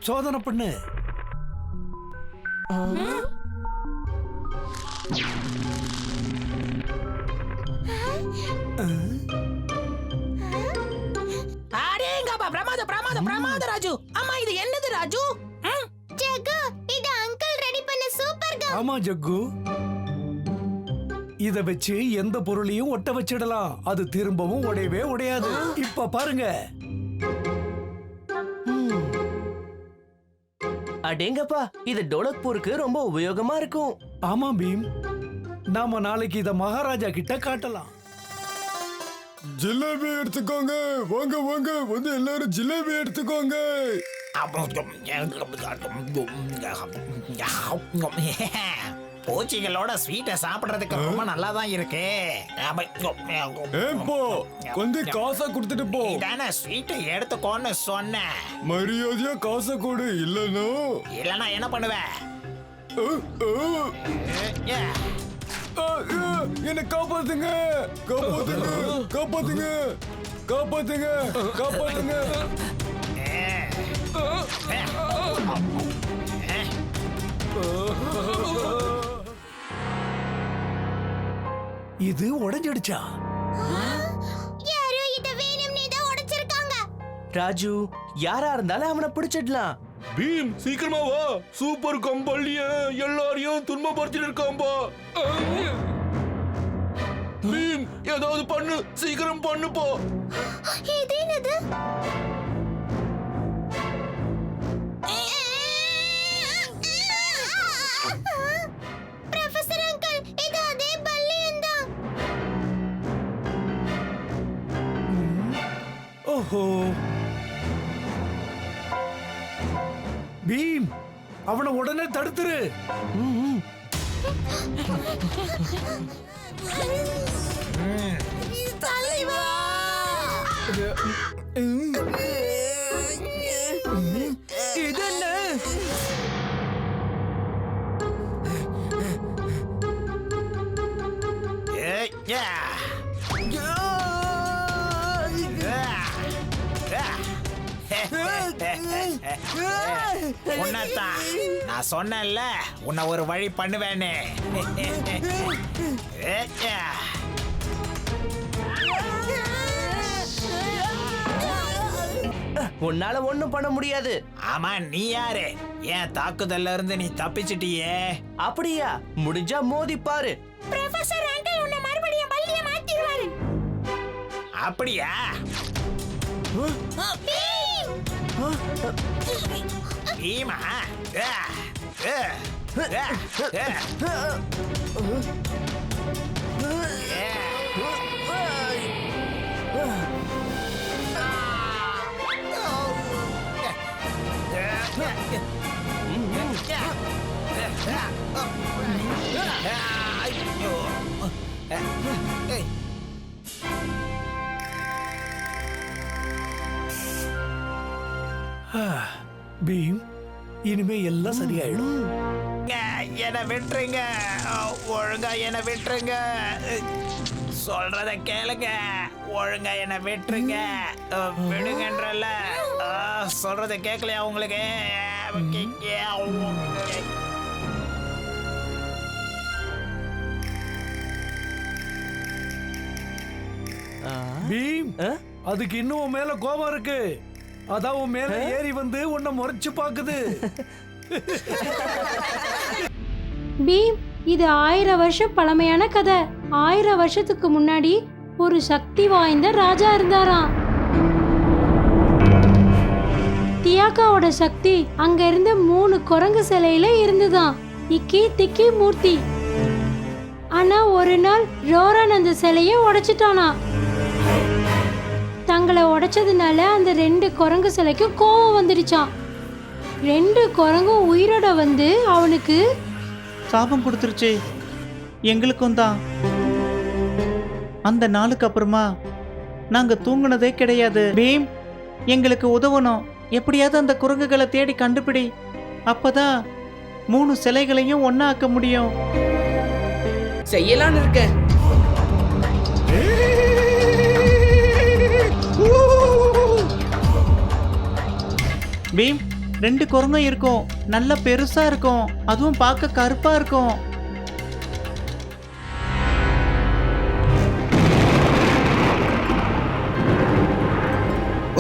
சோதனை பண்ணு. பிரமாத ராஜு. அம்மா இது என்னது ராஜு? ஜக்கு, இது அங்கிள் ரெடி பண்ண சூப்பர் கம். ஆமா ஜக்கு, இத வச்சு எந்த பொருளையும் ஒட்ட வச்சிடலாம். அது திரும்பவும் உடையவே உடையாது. இப்ப பாருங்க. அடேங்கப்பா, இது டோலக்பூருக்கு ரொம்ப உபயோகமா இருக்கும். ஆமா பீம், நாம நாளைக்கு இத மகாராஜா கிட்ட காட்டலாம். ஜிலேபி எடுத்துக்கோங்க. வாங்க வாங்க, வந்து எல்லாரும் ஜிலேபி எடுத்துக்கோங்க. பூச்சிகளோட ஸ்வீட்டை சாப்பிடுறதுக்கு ரொம்ப நல்லா தான் இருக்கு. ஏப்போ, கொஞ்சம் காசை கொடுத்துட்டு போ. இதானே ஸ்வீட்டை எடுத்துக்கோன்னு சொன்னேன். மரியாதையா காசை கொடு, இல்லனா என்ன பண்ணுவேன்? என்ன காப்பாத்துங்க, காப்பாத்துங்க, காப்பாத்துங்க, காப்பாத்துங்க, காப்பாத்துங்க. இது உடைஞ்சிடுச்சா? யாரோ இத வேணும்னே தான் உடைச்சிருக்காங்க. ராஜு, யாரா இருந்தாலும் அவனை பிடிச்சிடலாம். பீம், சீக்கிரமா வா. சூப்பர் கம்பெனிய எல்லாரையும் துன்பப்படுத்திட்டு இருக்காம்பா. பீம், ஏதாவது பண்ணு, சீக்கிரம் பண்ணுப்பா. இது என்னது? ப்ரொஃபசர் அங்கிள், இது அதே பல்லியன் தான். ஓஹோ, பீம், அவனை உடனே தடுத்துரு. தலைவா! இது என்ன? உன்னதான் நான் சொன்னேன்ல, உன்னை ஒரு வழி பண்ணுவேன்னு. உன்னால ஒண்ணும் பண்ண முடியாது. ஆமா, நீ யாரு? ஏன் தாக்குதல்ல இருந்து நீ தப்பிச்சிட்டியே? அப்படியா? முடிஞ்சா மோதி பாரு. ப்ரொஃபசர் அங்கிள் உன்னை மறுபடியும் பல்லிய மாத்திடுவாரு. அப்படியா? பீமா, பீம், இனிமே எல்லாம் சரியாயிடும். என்ன விட்டுருங்க, ஒழுங்கா என்ன விட்டுருங்க. சொல்றத கேளுங்க, ஒழுங்கா என்ன விட்டுருங்க. விடுங்கன்றல, சொல்றத கேட்கலையா உங்களுக்கு? பீம், அதுக்கு இன்னும் உன் மேல கோபம் இருக்கு. அதான் உன் மேல ஏறி வந்து உன்னை முறைச்சு பாக்குது. பீம், இது 1000 வருஷம் பழமையான கதை. 1000 வருஷத்துக்கு முன்னாடி ஒரு சக்தி வாய்ந்த ராஜா இருந்தாராம். தியாகாவோட சக்தி அங்க இருந்த 3 குரங்கு சிலையில இருந்துதான். இக்கி திக்கி மூர்த்தி. ஆனா ஒரு நாள் ரோரன் அந்த சிலையை உடைச்சிட்டானா. தங்களை உடைச்சதுனால அந்த 2 குரங்கு சிலைக்கு கோபம் வந்துடுச்சான். 2 குரங்கும் உயிரோட வந்து அவனுக்கு சாபம் கொடுத்துருச்சு. எங்களுக்கும் தான். அந்த நாளுக்கு அப்புறமா நாங்க தூங்குனதே கிடையாது. பீம், எங்களுக்கு உதவணும். எப்படியாவது அந்த குரங்குகளை தேடி கண்டுபிடி. அப்பதான் 3 சிலைகளையும் ஒண்ணா ஆக்க முடியும். செய்யலான்னு இருக்கேன். பீம், 2 குரங்கும் இருக்கும். நல்ல பெருசா இருக்கும். அதுவும் பார்க்க கருப்பா இருக்கும்.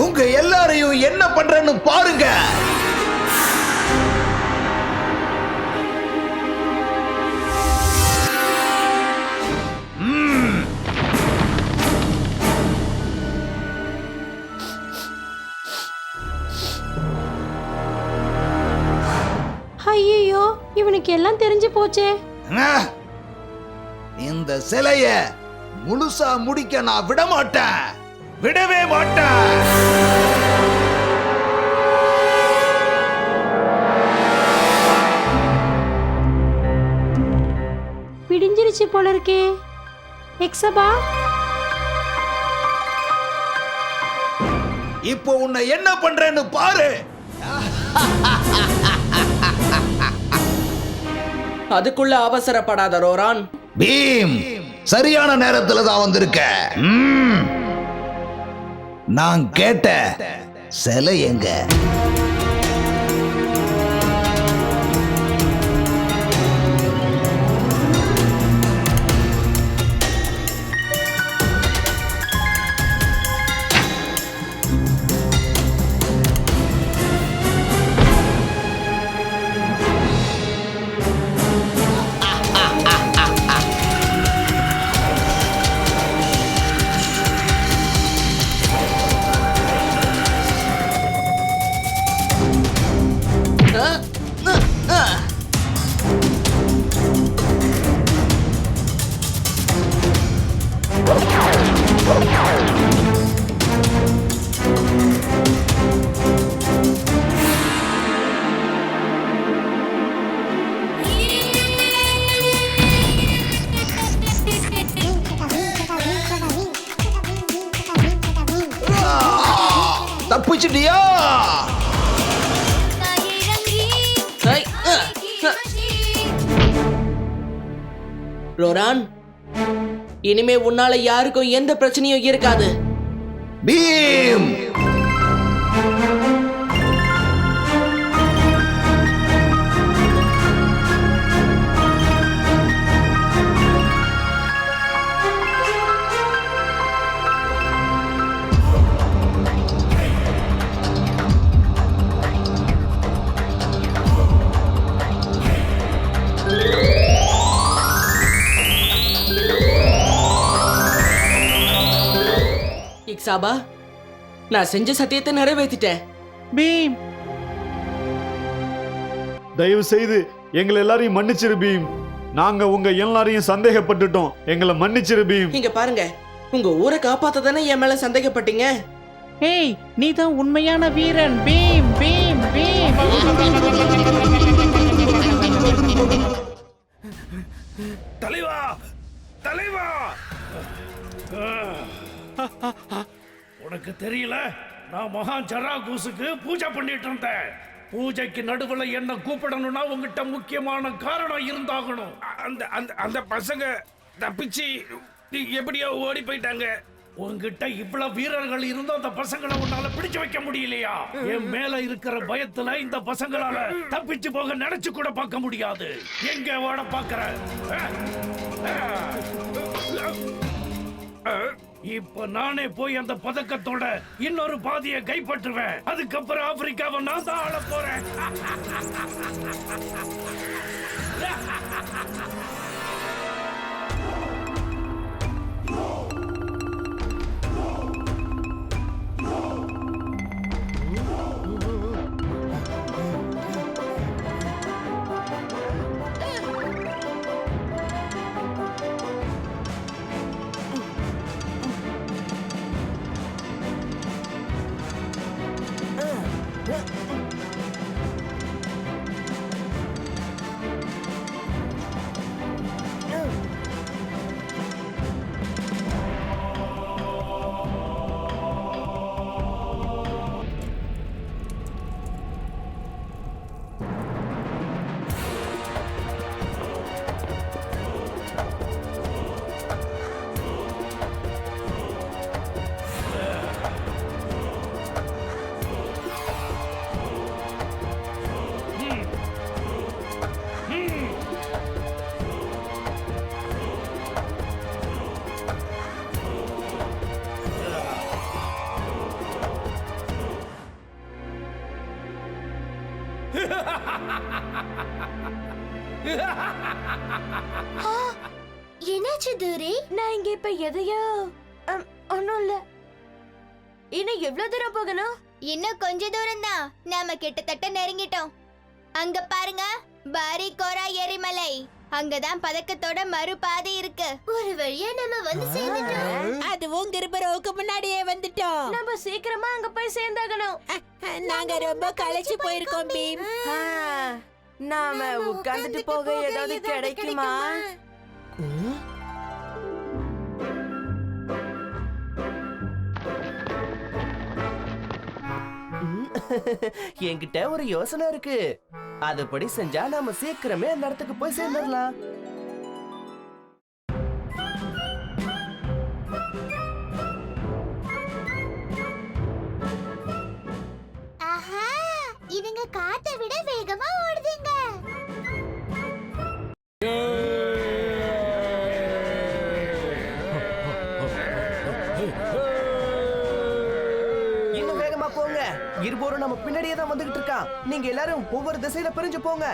உங்க எல்லாரையும் என்ன பண்றேன்னு பாருங்க. ஐயோ, இவனுக்கு எல்லாம் தெரிஞ்சு போச்சே. இந்த சிலைய முழுசா முடிக்க நான் விட மாட்டேன், விடவே மாட்டேன். விடிஞ்சிருச்சு போல இருக்கே. எக்ஸபா, இப்போ உன்னை என்ன பண்றேன்னு பாரு. அதுக்குள்ள அவசரப்படாத ரோரான். பீம், சரியான நேரத்துல தான் வந்திருக்க. நான் கேட்ட சிலை எங்க? தப்பிச்சிட்டியா? ரோரான், இனிமே உன்னால யாருக்கும் எந்த பிரச்சனையும் இருக்காது. பீம், இக்ஸாபா, நான் செஞ்ச சத்தியத்தை நிறைவேற்றிட்டேன். பீம், தயவு செய்து எங்களை எல்லாரையும் மன்னிச்சிரு பீம். நாங்க உங்க எல்லாரையும் சந்தேகப்பட்டுட்டோம். எங்களை மன்னிச்சிரு பீம். இங்க பாருங்க, உங்க ஊரை காப்பாத்த தானே என் மேல சந்தேகப்பட்டீங்க. ஏய், நீ தான் உண்மையான வீரன். பீம் பீம் பீம். தலைவா, தலைவா, உனக்கு தெரியல, நான் மகான் ஜராகூசுக்கு பூஜை பண்ணிட்டு இருந்தேன். பூஜைக்கு நடுவுல என்ன கூப்பிடணும்னா உங்ககிட்ட முக்கியமான காரணம் இருந்தாகணும். அந்த அந்த அந்த பசங்க தப்பிச்சு எப்படியோ ஓடி போயிட்டாங்க. உங்ககிட்ட இவ்வளவு வீரர்கள் இருந்தும் அந்த பசங்களை உன்னால பிடிச்சு வைக்க முடியலையா? என் மேல இருக்கிற பயத்துல இந்த பசங்களால தப்பிச்சு போக நினைச்சு கூட பார்க்க முடியாது. எங்க ஓட பாக்குற? இப்ப நானே போய் அந்த பதக்கத்தோட இன்னொரு பாதியை கைப்பற்றுவேன். அதுக்கப்புறம் ஆப்பிரிக்காவை நான் தான் ஆள போறேன். என்னாச்சு தூரி? நான் இங்க இப்ப எதையோ ஒண்ணும் இல்ல. இன்னும் எவ்வளவு தூரம் போகணும்? இன்னும் கொஞ்ச தூரம் தான். நாம கிட்டத்தட்ட நெருங்கிட்டோம். அங்க பாருங்க, பாரி கோரா எரிமலை. அங்கதான் பதக்கத்தோட மறுபாதை இருக்கு. ஒரு வழியா நம்ம வந்து சேர்ந்துட்டோம். அதுவும் கிருபரோவுக்கு முன்னாடியே வந்துட்டோம். நம்ம சீக்கிரமா அங்க போய் சேர்ந்தாகணும். நாங்க ரொம்ப களைச்சு போயிருக்கோம் பீம். நாம உட்கார்ந்துட்டு போக ஏதாவது கிடைக்குமா? என்கிட்ட ஒரு யோசனை இருக்கு. அதுபடி செஞ்சா நாம சீக்கிரமே அந்த இடத்துக்கு போய் சேர்ந்துடலாம். ஆஹா, இதுங்க காத்தை விட வேகமா ஓடுதுங்க. இன்னும் வேகமா போங்க. இருபோரும் நம்ம பின்னாடியே தான் வந்துகிட்டு இருக்கான். நீங்க எல்லாரும் ஒவ்வொரு திசையில பிரிஞ்சு போங்க.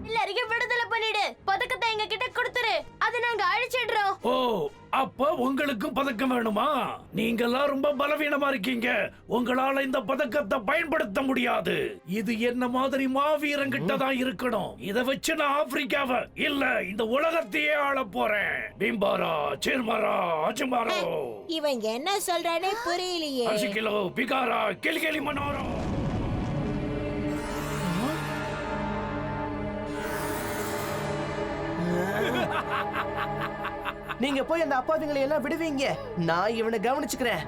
எல்லாரையும் விடுதலை பண்ணிடு. பதக்கத்தை எங்க கிட்ட கொடுத்துரு. அதை நாங்க அழிச்சிடுறோம். ஓ, அப்ப உங்களுக்கும் பதக்கம் வேணுமா? நீங்கெல்லாம் ரொம்ப பலவீனமா இருக்கீங்க. உங்களால இந்த பதக்கத்தை பயன்படுத்த முடியாது. இது என்ன மாதிரி மாவீரங்கிட்ட தான் இருக்கணும். இத வச்சு நான் ஆப்பிரிக்காவை இல்ல இந்த உலகத்தையே ஆள போறேன். பிம்பாரா, சிர்மாரா, அஜுமாரோ, இவன் என்ன சொல்றானே புரியலையே. அசிகிலோ, பிகாரா, கெலிகெலி மனோரோ. நீங்க போய் அந்த அப்பாவிங்களை எல்லாம் விடுவீங்க. நான் இவனை கவனிச்சுக்கிறேன்.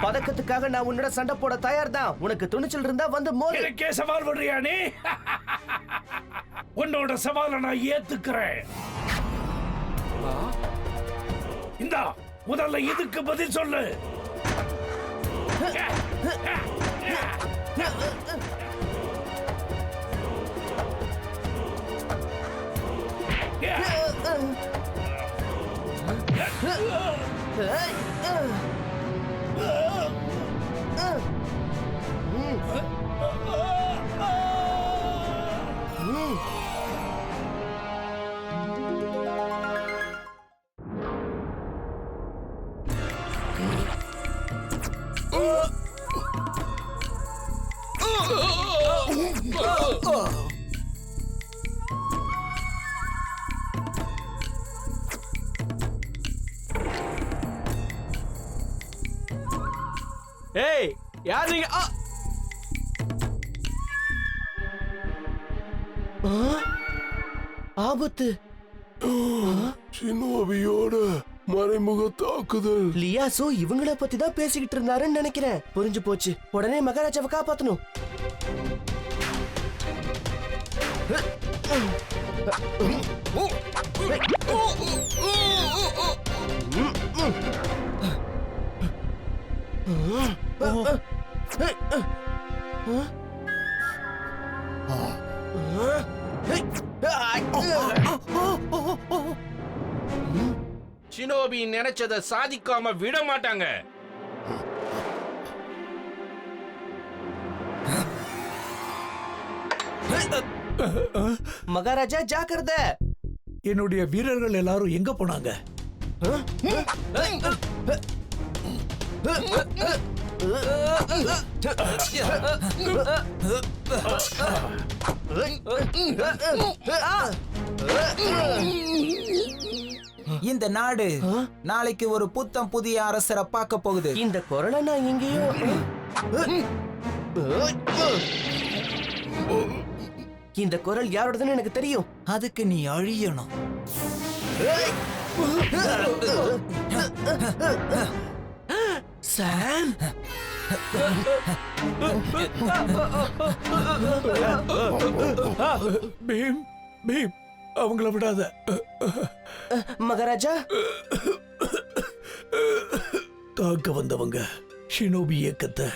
பதக்கத்துக்காக நான் உன்னோட சண்டை போட தயார் தான். உனக்கு துணிச்சல் இருந்தா வந்து மோது. எனக்கே சவால் பண்றியா நீ? உன்னோட சவாலை நான் ஏத்துக்கிறேன். இந்தா, முதல்ல இதுக்கு பதில் சொல்லு. ஏய், யார் நீங்க? ஆபத்து. சினோபியோட மறைமுக தாக்குதல். லியாசோ இவங்கள பத்தி தான் பேசிக்கிட்டு இருந்தாருன்னு நினைக்கிறேன். புரிஞ்சு போச்சு. உடனே மகாராஜாவை காப்பாத்தணும். ஷினோபி நினைச்சதை சாதிக்காம விட மாட்டாங்க. மகாராஜா ஜாக்கிரதை. என்னுடைய வீரர்கள் எல்லாரும் எங்க போனாங்க? இந்த நாடு நாளைக்கு ஒரு புத்தம் புதிய அரசரை பார்க்க போகுது. இந்த குரலை நான் எங்கேயோ இந்த குரல் யாரோடதுன்னு எனக்கு தெரியும். அதுக்கு நீ அழியணும். சாம், பீம் பீம் அவங்கள விடாத. மகாராஜா, தாக்க வந்தவங்க ஷினோபி இயக்கத்தை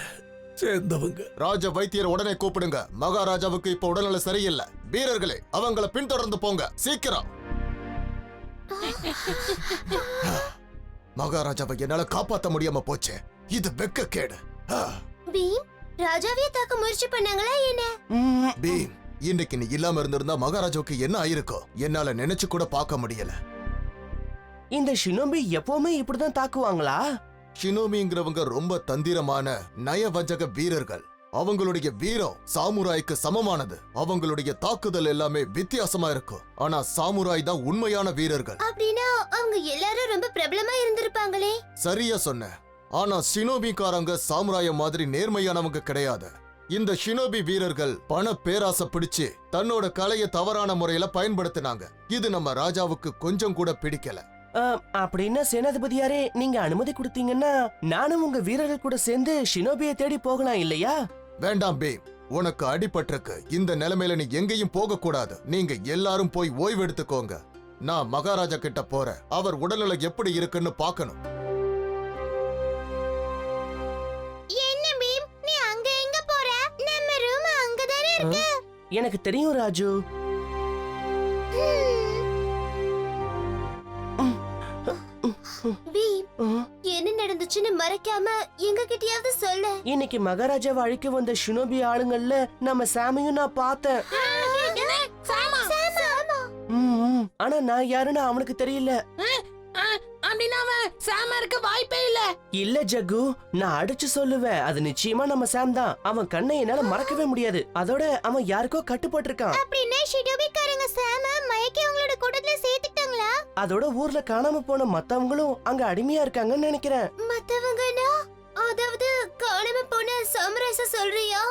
சேர்ந்தவங்க. ராஜ வைத்தியர் உடனே கூப்பிடுங்க. மகாராஜாவுக்கு இப்ப உடல்நிலை சரியில்லை. வீரர்களே, அவங்கள பின்தொடர்ந்து போங்க, சீக்கிரம். மகாராஜாவை என்னால காப்பாத்த முடியாம போச்சு. இது வெக்கக்கேடு. பீம் ராஜாவே தாக்க முயற்சி பண்ணாங்களா என்ன? பீம், இன்னைக்கு நீ இல்லாம இருந்திருந்தா மகாராஜாவுக்கு என்ன ஆயிருக்கும் என்னால நினைச்சு கூட பார்க்க முடியல. இந்த ஷினோபி எப்பவுமே இப்படிதான் தாக்குவாங்களா? ஷினோமிங்கிறவங்க ரொம்ப தந்திரமான நயவஞ்சக வீரர்கள். அவங்களுடைய வீரம் சாமுராய்க்கு சமமானது. அவங்களுடைய தாக்குதல் எல்லாமே வித்தியாசமா இருக்கும். ஆனா சாமுராய் தான் உண்மையான வீரர்கள். அப்படின்னா அவங்க எல்லாரும் ரொம்ப பிரபலமா இருந்திருப்பாங்களே. சரியா சொன்ன. ஆனா ஷினோபிக்காரங்க சாமுராய மாதிரி நேர்மையானவங்க கிடையாது. இந்த ஷினோபி வீரர்கள் பண பேராசை பிடிச்சு தன்னோட கலையை தவறான முறையில பயன்படுத்தினாங்க. இது நம்ம ராஜாவுக்கு கொஞ்சம் கூட பிடிக்கல. அப்படின்னா சேனாதிபதியாரே, நீங்க அனுமதி கொடுத்தீங்கன்னா நானும் உங்க வீரர்கள் கூட சேர்ந்து ஷினோபியை தேடி போகலாம் இல்லையா? வேண்டாம் பீம், உனக்கு அடிபட்டிருக்கு. இந்த நிலைமையில நீ எங்கேயும் போக கூடாது. நீங்க எல்லாரும் போய் ஓய்வு எடுத்துக்கோங்க. நான் மகாராஜா கிட்ட போறேன். அவர் உடல்நிலை எப்படி இருக்குன்னு பார்க்கணும். என்ன பீம், நீ அங்க எங்க போற? நம்ம ரூம் அங்கதானே இருக்கு. எனக்கு தெரியும் ராஜு. பீம், என்ன நடந்துச்சுன்னு மறைக்காம எங்க கிட்டயாவது சொல்ல. இன்னைக்கு மகாராஜாவை அழிக்க வந்த ஷினோபி ஆளுங்கள்ல நம்ம சாமையும் நான் பார்த்தேன். ஆனா நான் யாருன்னு அவனுக்கு தெரியல. அப்படின்னா அவன் சாமா இருக்க வாய்ப்பே இல்ல. இல்ல ஜக்கு, நான் அடிச்சு சொல்லுவேன், அது நிச்சயமா நம்ம சாம் தான். அவன் கண்ணை என்னால மறக்கவே முடியாது. அதோட அவன் யாருக்கோ கட்டுப்பட்டு இருக்கான். அப்படின்னா ஷினோபிக்காரங்க சாம மயக்கி அவங்களோட கூட்டத்துல சேர்த்துட்டாங்களா? அதோட ஊர்ல காணாம போன மத்தவங்களும் அங்க அடிமையா இருக்காங்கன்னு நினைக்கிறேன். மத்தவங்கனா அதாவது காணாம போன சாமுராய்ஸ சொல்றியா?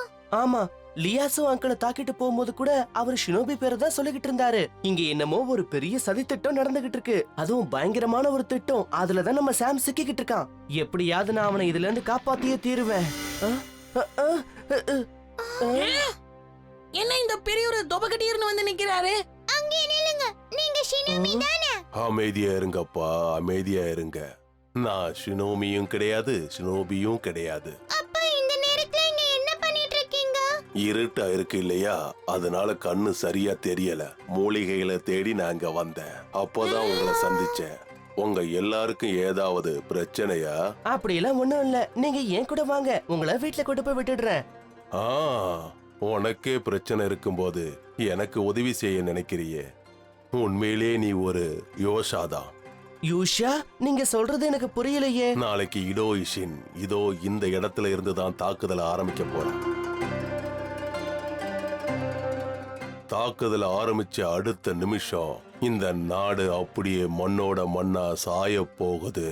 ஆமா, லியாசோ அங்கிளை தாக்கிட்டு போகும்போது கூட அவர் ஷினோபி பேரை தான் சொல்லிக்கிட்டு இருந்தாரு. இங்க என்னமோ ஒரு பெரிய சதி திட்டம் நடந்துகிட்டு இருக்கு. அதுவும் பயங்கரமான ஒரு திட்டம். அதுலதான் நம்ம சாம் சிக்கிக்கிட்டு இருக்கான். எப்படியாவது நான் அவனை இதுல இருந்து காப்பாத்தியே தீருவேன். என்ன இந்த பெரிய ஒரு தொபகட்டியர்னு வந்து நிக்கிறாரு? அங்கே நில்லுங்க, நீங்க ஷினோபி தானே? அமைதியா இருங்கப்பா, அமைதியா இருங்க. நான் ஷினோமியும் கிடையாது, ஷினோபியும் கிடையாது. அப்ப இந்த நேரத்துல இங்க என்ன பண்ணிட்டு இருக்கீங்க? இருட்டா இருக்கு இல்லையா, அதனால கண்ணு சரியா தெரியல. மூலிகைகளை தேடி நான் இங்க வந்தேன். அப்போதான் உங்களை சந்திச்சேன். உங்க எல்லாருக்கும் ஏதாவது பிரச்சனையா? அப்படி எல்லாம் ஒண்ணும் இல்ல. நீங்க ஏன் கூட வாங்க, உங்களை வீட்டுல கொண்டு போய் விட்டுடுறேன். உனக்கே பிரச்சனை இருக்கும்போது எனக்கு உதவி செய்ய நினைக்கிறியே, உண்மையிலே நீ ஒரு யோஷாதான். யூஷா, நீங்க சொல்றது எனக்கு புரியலையே. நாளைக்கு இடோ இஷின் இதோ இந்த இடத்துல இருந்து தான் தாக்குதலை ஆரம்பிக்க போறான். தாக்குதல் ஆரம்பிச்ச அடுத்த நிமிஷம் இந்த நாடு அப்படியே மண்ணோட மண்ணா சாய போகுது.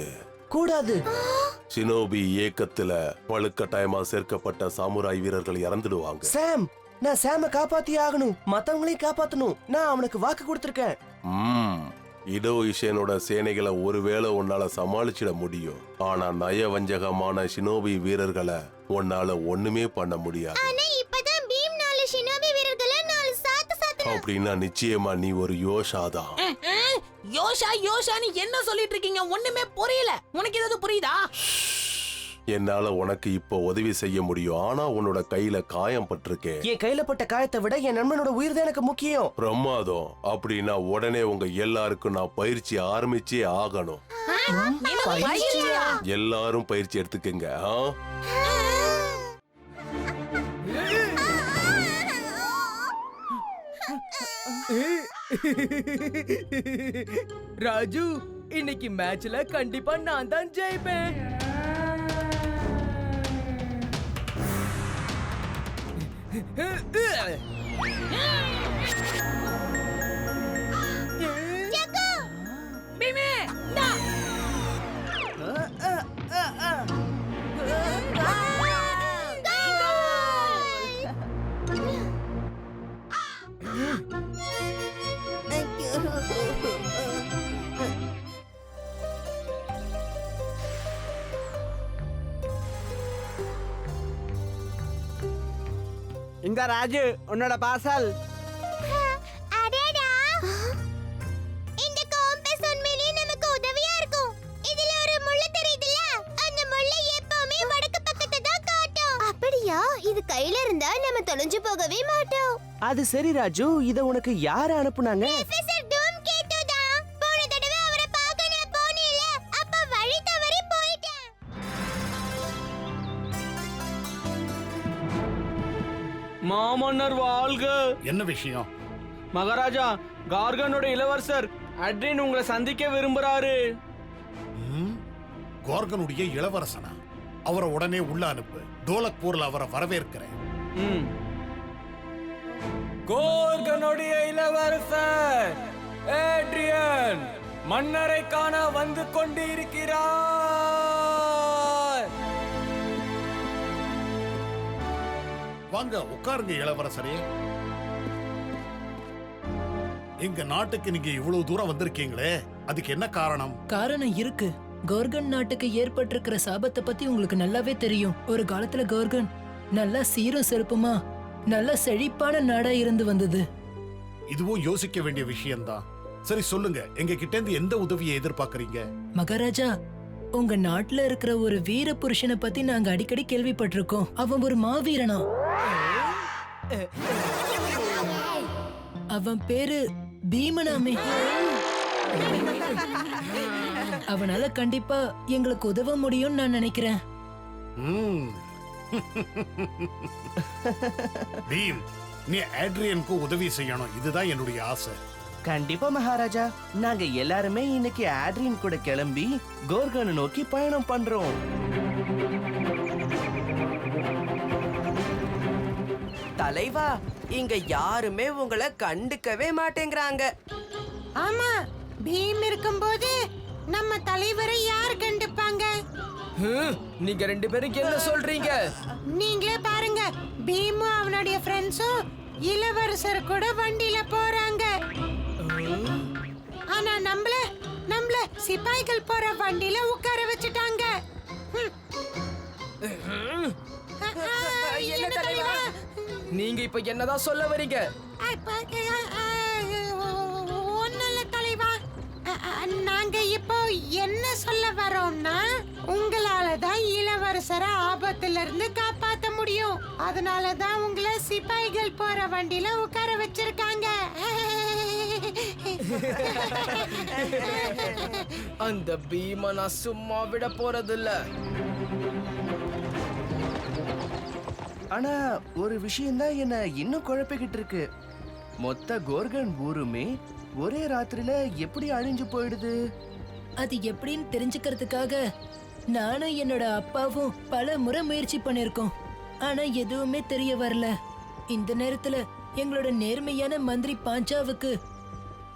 கூடாது. ஷினோபி இயக்கத்துல வலுக்கட்டாயமா சேர்க்கப்பட்ட சாமுராய் வீரர்கள் இறந்துடுவாங்க. சாம், நான் சாம காப்பாத்தி ஆகணும். மத்தவங்களையும் காப்பாத்தணும். நான் அவனுக்கு வாக்கு கொடுத்திருக்கேன். இடோ இஷேனோட சேனைகளை ஒருவேளை உன்னால சமாளிச்சிட முடியும். ஆனா நயவஞ்சகமான ஷினோபி வீரர்களை உன்னால ஒண்ணுமே பண்ண முடியாது. ஆனா இப்பதான் பீம் 4 ஷினோபி வீரர்களை 4 சாத்து அப்படின்னா நிச்சயமா நீ ஒரு யோஷாதான். யோஷா யோஷான்னு என்ன சொல்லிட்டு இருக்கீங்க? ஒண்ணுமே புரியல. உனக்கு ஏதாவது புரியுதா? என்னால உனக்கு இப்ப உதவி செய்ய முடியும். ஆனா உன்னோட கையில காயம் பட்டிருக்கேன். என் கையில பட்ட காயத்தை விட என் நண்பனோட உயிர் தான் எனக்கு முக்கியம். பிரமாதம். அப்படின்னா உடனே உங்க எல்லாருக்கும் நான் பயிற்சி ஆரம்பிச்சே ஆகணும். எல்லாரும் பயிற்சி எடுத்துக்கங்க. ராஜு, இன்னைக்கு மேட்ச்ல கண்டிப்பா நான் தான் ஜெயிப்பேன். பீமே இந்தா. இந்த ராஜு உன்னோட பார்சல். அடடா, இந்த காம்பஸ் உண்மையிலேயே நமக்கு உதவியா இருக்கும். இதுல ஒரு முள்ளு தெரியுதுல, அந்த முள்ளு எப்பவுமே வடக்கு பக்கத்தை தான் காட்டும். அப்படியா? இது கையில இருந்தா நம்ம தொலைஞ்சு போகவே மாட்டோம். அது சரி ராஜு, இத உனக்கு யாரு அனுப்புனாங்க? ப்ரொஃபசர் டூம் கேட்டோ தான். போன தடவை அவரை பார்க்க நான் போனேன்ல, அப்ப வழி தவறி போயிட்டேன். மாமன்னர் வாழ்க. என்ன விஷயம்? மகாராஜா, கார்கனோட இளவரசர் அட்ரின் உங்களை சந்திக்க விரும்புறாரு. கார்கனுடைய இளவரசனா? அவரை உடனே உள்ள அனுப்பு. தோலக்பூர்ல அவரை வரவேற்கிறேன். கோர்கனுடைய இளவரசர் ஏட்ரியன் மன்னரை காண வந்து கொண்டிருக்கிறார். வாங்க உட்காருங்க இளவரசரே. எங்க நாட்டுக்கு நீங்க இவ்வளவு தூரம் வந்திருக்கீங்களே, அதுக்கு என்ன காரணம்? காரணம் இருக்கு. கோர்கன் நாட்டுக்கு ஏற்பட்டிருக்கிற சாபத்தை பத்தி உங்களுக்கு நல்லாவே தெரியும். ஒரு காலத்துல கோர்கன் நல்லா சீரும் செருப்புமா நல்ல செழிப்பான நாடா இருந்து வந்தது. இதுவும் யோசிக்க வேண்டிய விஷயம்தான். சரி சொல்லுங்க, எங்க கிட்ட இருந்து எந்த உதவியை எதிர்பார்க்கறீங்க? மகாராஜா, உங்க நாட்டுல இருக்கிற ஒரு வீர புருஷனை பத்தி நாங்க அடிக்கடி கேள்விப்பட்டிருக்கோம். அவன் ஒரு மாவீரனா. அவன் பேரு பீமனாமே. அவனால கண்டிப்பா எங்களுக்கு உதவ முடியும்னு நான் நினைக்கிறேன். பீம், நீ ஆட்ரியனுக்கு உதவி செய்யணும். இதுதான் என்னுடைய ஆசை. கண்டிப்பா மகாராஜா, நாங்க எல்லாருமே இன்னைக்கு ஆட்ரியன் கூட கிளம்பி கோர்கனை நோக்கி பயணம் பண்றோம். தலைவா, இங்க யாருமே உங்களை கண்டுக்கவே மாட்டேங்கிறாங்க. ஆமா, பீம் இருக்கும்போது நம்ம தலைவரை யார் கண்டுப்பாங்க? நீங்க ரெண்டு பேரும் என்ன சொல்றீங்க? நீங்களே பாருங்க, பீமும் அவனுடைய ஃப்ரெண்ட்ஸும் இளவரசர் கூட வண்டியில போறாங்க. ஆனா நம்மள சிப்பாய்கள் போற வண்டியில உட்கார வச்சுட்டாங்க. என்ன தலைவா, நீங்க இப்ப என்னதான் சொல்ல வரீங்க? ஒண்ணுல தலைவா, நாங்க இப்போ என்ன சொல்ல வரோம்னா, உங்களாலதான் இளவரசரை ஆபத்துல இருந்து காப்பாத்த முடியும். அதனாலதான் உங்களை சிப்பாய்கள் போற வண்டியில உட்கார வச்சிருக்காங்க. அந்த பீம நான் சும்மா விட போறதில்ல. ஆனா ஒரு விஷயம்தான் என்ன இன்னும் குழப்பிக்கிட்டு இருக்கு. மொத்த கோர்கன் ஊருமே ஒரே ராத்திரில எப்படி அழிஞ்சு போயிடுது? அது எப்படின்னு தெரிஞ்சுக்கிறதுக்காக நானும் என்னோட அப்பாவும் பல முறை முயற்சி பண்ணிருக்கோம். ஆனா எதுவுமே தெரிய வரல. இந்த நேரத்துல எங்களோட நேர்மையான மந்திரி பாஞ்சாவுக்கு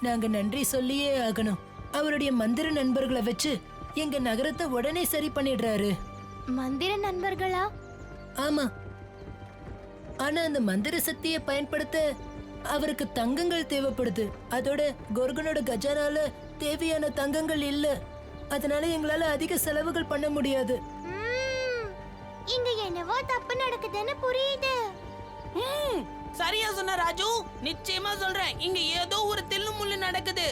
நாங்க நன்றி சொல்லியே ஆகணும். அவருடைய மந்திர நண்பர்களை வச்சு எங்க நகரத்தை உடனே சரி பண்ணிடுறாரு. மந்திர நண்பர்களா? ஆமா. ஆனா அந்த மந்திர சக்தியை பயன்படுத்த அவருக்கு தங்கங்கள் தேவைப்படுது. அதோட கோர்கனோட கஜானால தேவையான தங்கங்கள் இல்ல. அதனால எங்களால அதிக செலவுகள் பண்ண முடியாது. இங்க என்னவோ தப்பு நடக்குதுன்னு புரியுது. சரியா சொன்ன ராஜு, நிச்சயமா சொல்றேன், இங்க ஏதோ ஒரு தில்லு முள்ளு நடக்குது.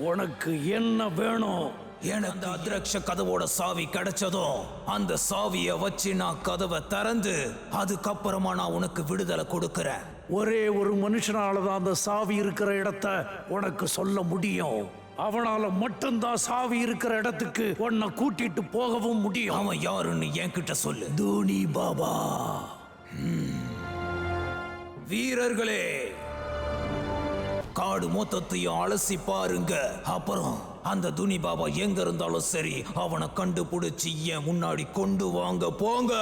உனக்கு என்ன வேணும்? எனக்கு அத்ரக்ஷ கதவோட சாவி கிடைச்சதும் அந்த சாவிய வச்சு நான் கதவை திறந்து அதுக்கப்புறமா நான் உனக்கு விடுதலை கொடுக்கறேன். ஒரே ஒரு மனுஷனால தான் அந்த சாவி இருக்கிற இடத்த உனக்கு சொல்ல முடியும். அவனால மட்டும்தான் சாவி இருக்கிற இடத்துக்கு உன்னை கூட்டிட்டு போகவும் முடியும். அவன் யாருன்னு என்கிட்ட சொல்லு. தூணி பாபா. வீரர்களே, காடு மொத்தத்தையும் அலசி பாருங்க. அப்புறம் அந்த துணி பாபா எங்க இருந்தாலும் சரி அவனை கண்டுபிடிச்சு என் முன்னாடி கொண்டு வாங்க. போங்க,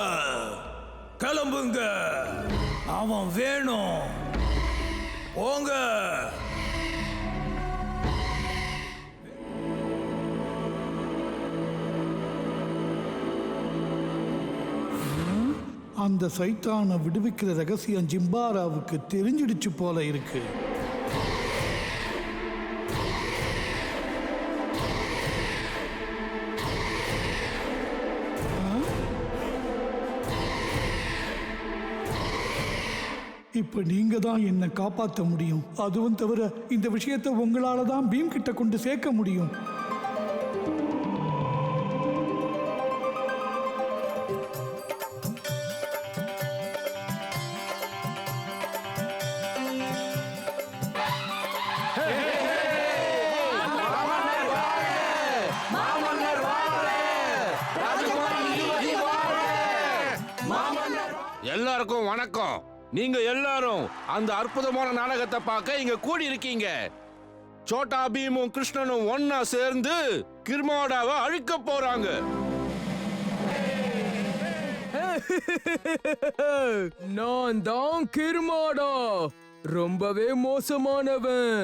கிளம்புங்க. அவன் வேணும். போங்க. அந்த சைத்தானை விடுவிக்கிற ரகசியம் ஜிம்பாராவுக்கு தெரிஞ்சிடுச்சு போல இருக்கு. இப்ப நீங்க தான் என்னை காப்பாற்ற முடியும். அதுவும் தவிர இந்த விஷயத்தை உங்களால தான் பீம் கிட்ட கொண்டு சேர்க்க முடியும். எல்லாருக்கும் வணக்கம். நீங்க எல்லாரும் அந்த அற்புதமான நாடகத்தை பார்க்க இங்க கூடி இருக்கீங்க. சோட்டா பீமும் கிருஷ்ணனும் ஒன்னா சேர்ந்து கிர்மாடாவை அழிக்க போறாங்க. நான் தான் கிர்மாடா, ரொம்பவே மோசமானவன்.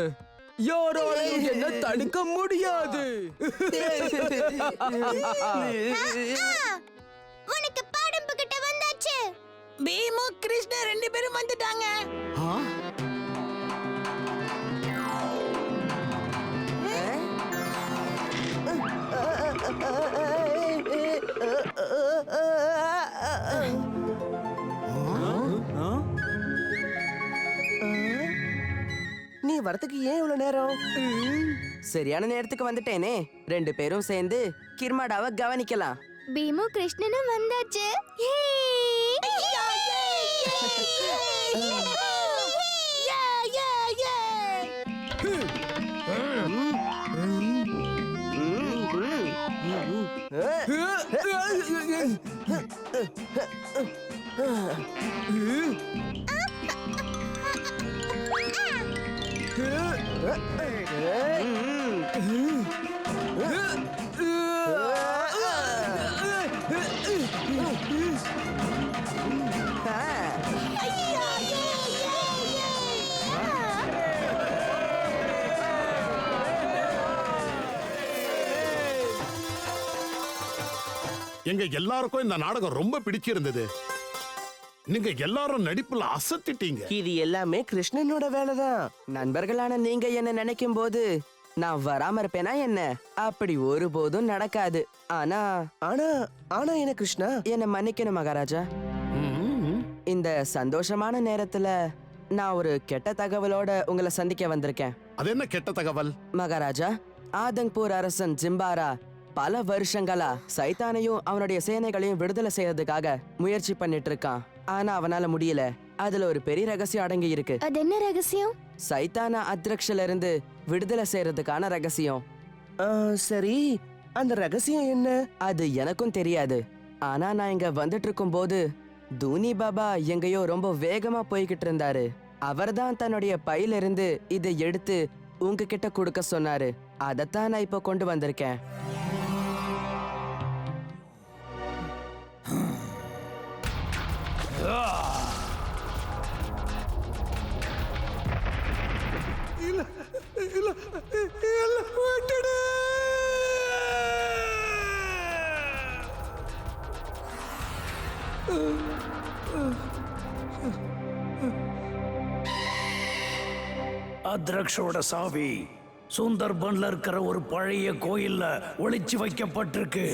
யாராலையும் என்ன தடுக்க முடியாது. உனக்கு பாடம் கிட்ட வந்தாச்சு. பீமு கிருஷ்ணா 2 பேரும் வந்துட்டாங்க. நீ வரதுக்கு ஏன் இவ்வளவு நேரம்? சரியான நேரத்துக்கு வந்துட்டேனே. 2 பேரும் சேர்ந்து கிர்மாடாவை கவனிக்கலாம். பீமு கிருஷ்ணனும் வந்தாச்சு. எங்க எல்லாருக்கும் இந்த நாடகம் ரொம்ப பிடிச்சிருந்தது. நீங்க எல்லாரும் நடிப்புல அசத்திட்டீங்க. இது எல்லாமே கிருஷ்ணனோட வேலைதான். நண்பர்களான நீங்க என்ன நினைக்கும் போது நான் வராம இருப்பேனா என்ன? அப்படி ஒருபோதும் நடக்காது. ஆனா ஆனா ஆனா என்ன கிருஷ்ணா, என்ன மன்னிக்கணும் மகாராஜா. இந்த சந்தோஷமான நேரத்துல நான் ஒரு கெட்ட தகவலோட உங்களை சந்திக்க வந்திருக்கேன். அது என்ன கெட்ட தகவல்? மகாராஜா, ஆதங்பூர் அரசன் ஜிம்பாரா பல வருஷங்களா சைத்தானையும் அவனுடைய சேனைகளையும் விடுதலை செய்யறதுக்காக முயற்சி பண்ணிட்டு இருக்கான். ஆனா அவனால முடியல. அதுல ஒரு பெரிய ரகசியம் அடங்கி இருக்கு. அது என்ன ரகசியம்? சைத்தான அத்ரக்ஷல இருந்து விடுதலை செய்யறதுக்கான ரகசியம். சரி, அந்த ரகசியம் என்ன? அது எனக்கும் தெரியாது. ஆனா நான் இங்க வந்துட்டு இருக்கும் போது தூனி பாபா எங்கேயோ ரொம்ப வேகமா போய்கிட்டு இருந்தாரு. அவர்தான் தன்னுடைய பையிலிருந்து இதை எடுத்து உங்ககிட்ட கொடுக்க சொன்னாரு. அதைத்தான் நான் இப்ப கொண்டு வந்திருக்கேன். அத்ரக்ஷோட சாவி சுந்தர்பன்ல இருக்கிற ஒரு பழைய கோயில்ல ஒளிச்சு வைக்கப்பட்டிருக்கு.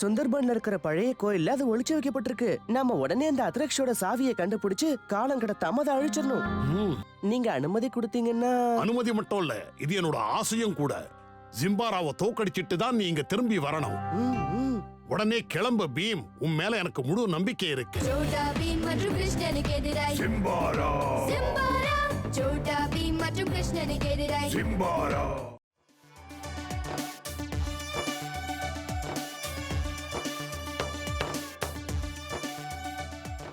சுந்தர்பன்ல இருக்கிற பழைய கோயில்ல அது ஒளிச்சு வைக்கப்பட்டிருக்கு. நாம உடனே அந்த அத்ரக்ஷோட சாவியை கண்டுபிடிச்சு காலம் கடத்தாம அதை அழிச்சிடணும். நீங்க அனுமதி கொடுத்தீங்கன்னா? அனுமதி மட்டும் இல்ல, இது என்னோட ஆசையும் கூட. ஜிம்பாராவை தோக்கடிச்சிட்டு தான் நீ இங்க திரும்பி வரணும். உடனே கிளம்பு பீம், உன் மேல எனக்கு முழு நம்பிக்கை இருக்கு. சோட்டா பீம் மற்றும் கிருஷ்ணனுக்கு எதிராய் ஜிம்பாரா ஜிம்பாரா. சோட்டா பீம் மற்றும் கிருஷ்ணனுக்கு எதிராய் ஜிம்பாரா.